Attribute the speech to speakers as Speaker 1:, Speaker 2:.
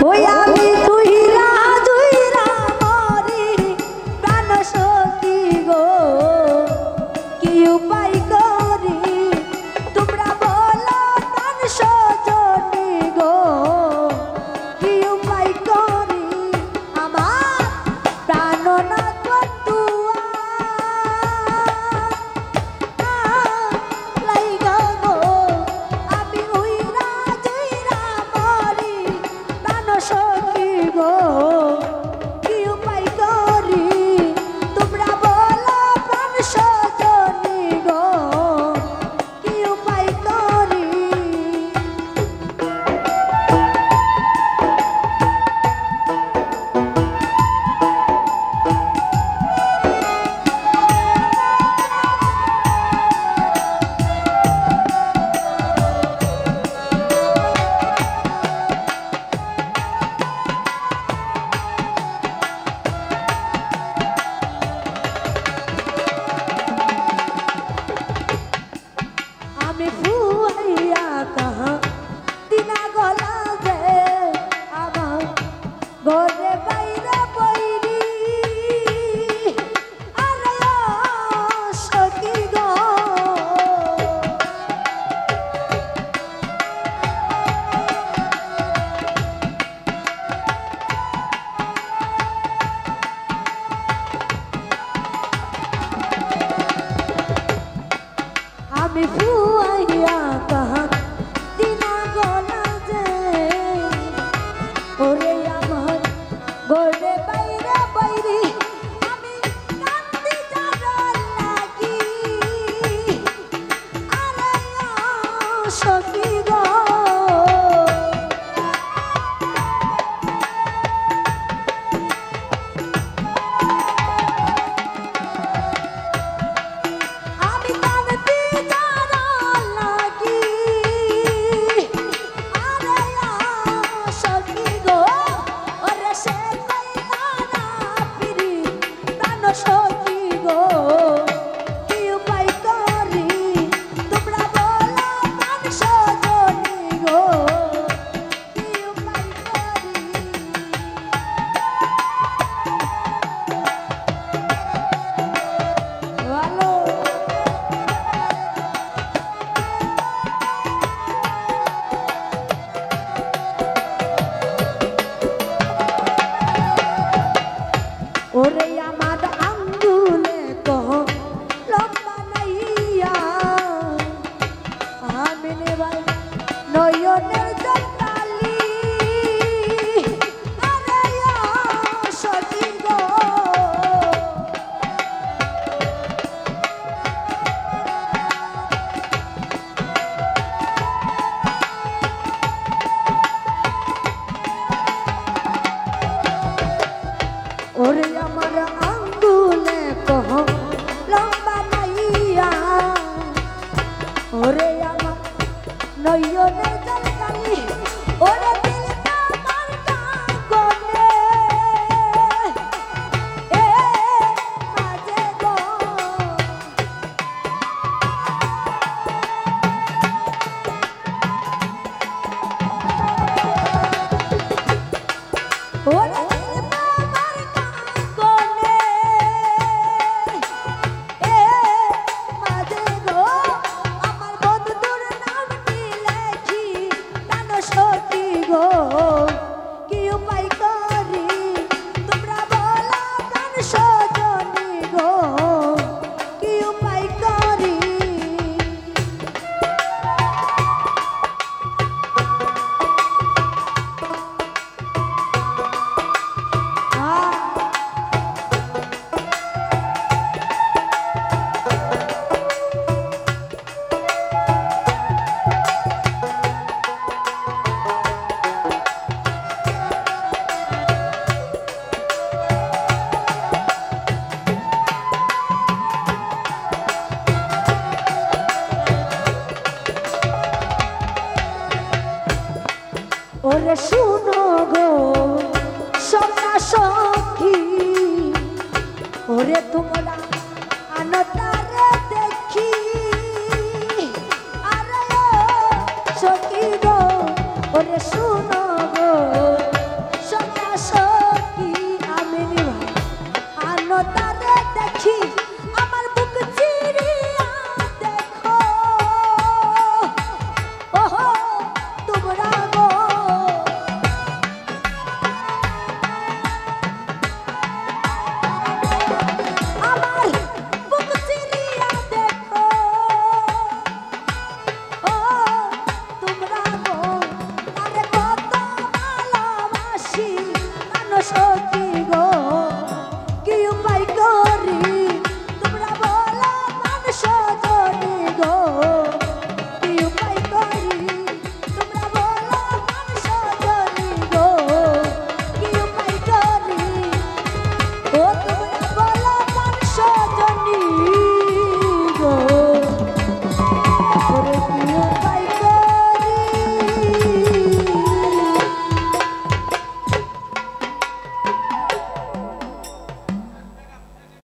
Speaker 1: ওই আমি তুইরা তুইরা মরি প্রাণ সখী গো কি উপায় করি তোমরা বলো প্রাণ সজনী গো কি উপায় করি আমার প্রাণনাথ বন্ধুয়া লাইগা গো আমি উইরা জুইরা মরি প্রাণ সখী গো কি উপায় করি তোমরা বলো প্রাণ সজনী গো কি উপায় করি আমি ফুয়াইয়া কাহা দিনা গলা যে আমার ঘরে বাইরে বইরি আরে সখী গো আমি ফুয়াইয়া কাহা দিনা গলা যে ওরে আমার ঘরে বাইরে বাইরে আমি কান্দি যাবার লাগি আরে সখী গো আমি কান্দি যাবার লাগি আরে সখী গো ওরে সে কইলা না ফিরি প্রাণ সখী গো কি উপায় করি তোমরা বলো প্রাণ সজনী গো কি উপায় করি ভালো ওরে আমার আঙ্গুলে কহ লম্বা নাইয়া আমি নেবাই নয়নের জলকালি আরে সখী গো ওরে আমার আঙ্গুলে কহ লম্বা নাইয়া ওরে আমার নয়নের জলকালি ওরে দিলটা আমার কাগনে এ মাঝে গো ওরে দিলটা আমার কাগনে এ মাঝে গো আমার বন্ধুর নামটি লেখি প্রাণ সখী গো কি উপায় করি তোমরা বলো প্রাণ সজনী গো কি উপায় করি ওরে শুনো গো সখা সখী ওরে তোমরা